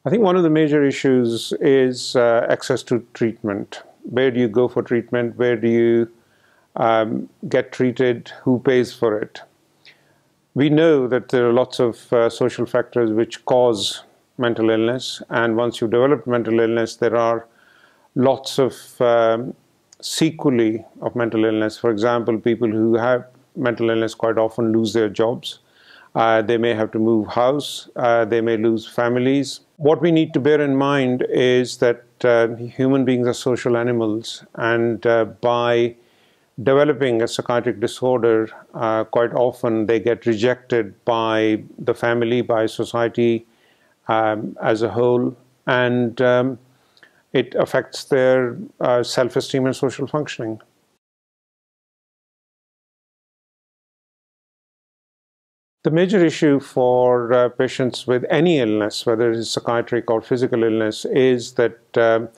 I think one of the major issues is access to treatment. Where do you go for treatment? Where do you get treated? Who pays for it? We know that there are lots of social factors which cause mental illness, and once you've developed mental illness, there are lots of sequelae of mental illness. For example, people who have mental illness quite often lose their jobs. They may have to move house. They may lose families. What we need to bear in mind is that human beings are social animals, and by developing a psychiatric disorder, quite often they get rejected by the family, by society as a whole, and it affects their self-esteem and social functioning. The major issue for patients with any illness, whether it is psychiatric or physical illness, is that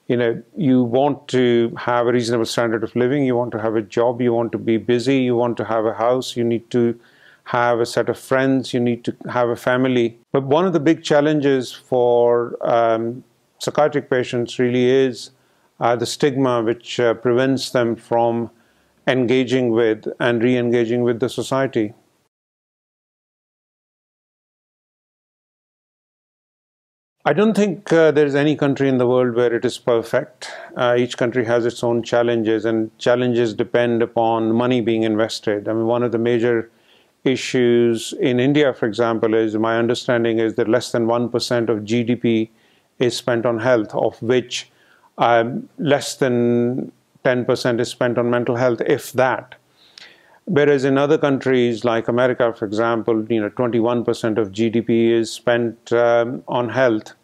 you want to have a reasonable standard of living, you want to have a job, you want to be busy, you want to have a house, you need to have a set of friends, you need to have a family. But one of the big challenges for psychiatric patients really is the stigma which prevents them from engaging with and re-engaging with the society. I don't think there is any country in the world where it is perfect. Each country has its own challenges, and challenges depend upon money being invested. I mean, one of the major issues in India, for example, is my understanding is that less than 1% of GDP is spent on health, of which less than 10% is spent on mental health, if that. Whereas in other countries like America, for example, 21% of GDP is spent on health.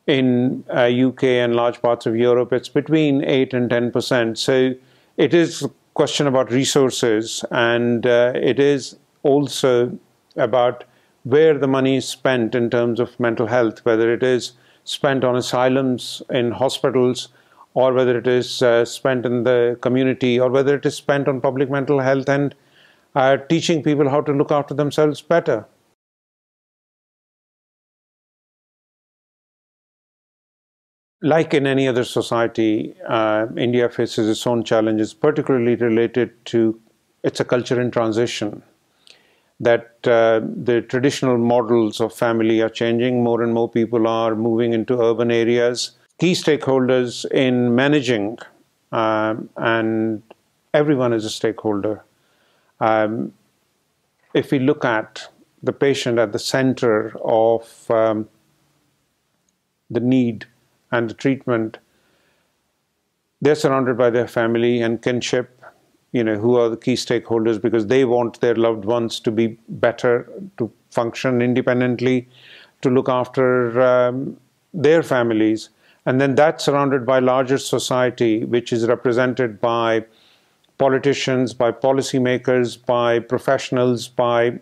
In UK and large parts of Europe, it's between 8 and 10%. So it is a question about resources, and it is also about where the money is spent in terms of mental health, whether it is spent on asylums, in hospitals, or whether it is spent in the community, or whether it is spent on public mental health and teaching people how to look after themselves better. Like in any other society, India faces its own challenges, particularly related to it's a culture in transition, that the traditional models of family are changing. More and more people are moving into urban areas. Key stakeholders in managing, and everyone is a stakeholder. If we look at the patient at the center of the need and the treatment, they're surrounded by their family and kinship, who are the key stakeholders, because they want their loved ones to be better, to function independently, to look after their families. And then that's surrounded by larger society, which is represented by politicians, by policymakers, by professionals, by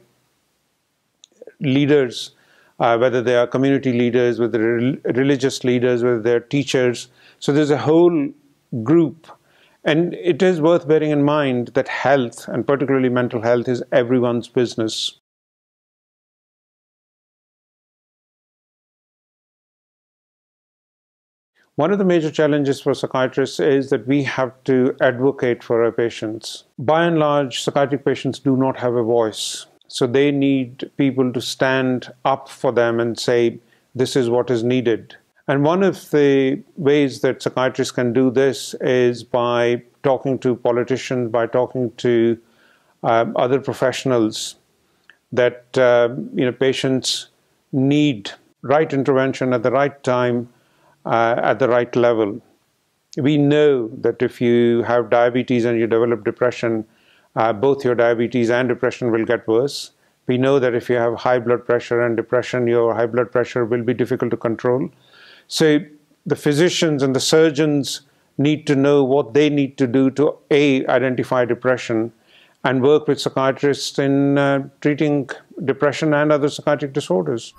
leaders, whether they are community leaders, whether they're religious leaders, whether they're teachers. So there's a whole group. And it is worth bearing in mind that health, and particularly mental health, is everyone's business. One of the major challenges for psychiatrists is that we have to advocate for our patients. By and large, psychiatric patients do not have a voice. So they need people to stand up for them and say, this is what is needed. And one of the ways that psychiatrists can do this is by talking to politicians, by talking to other professionals, that patients need right intervention at the right time, at the right level. We know that if you have diabetes and you develop depression, both your diabetes and depression will get worse. We know that if you have high blood pressure and depression, your high blood pressure will be difficult to control. So the physicians and the surgeons need to know what they need to do to identify depression and work with psychiatrists in treating depression and other psychiatric disorders.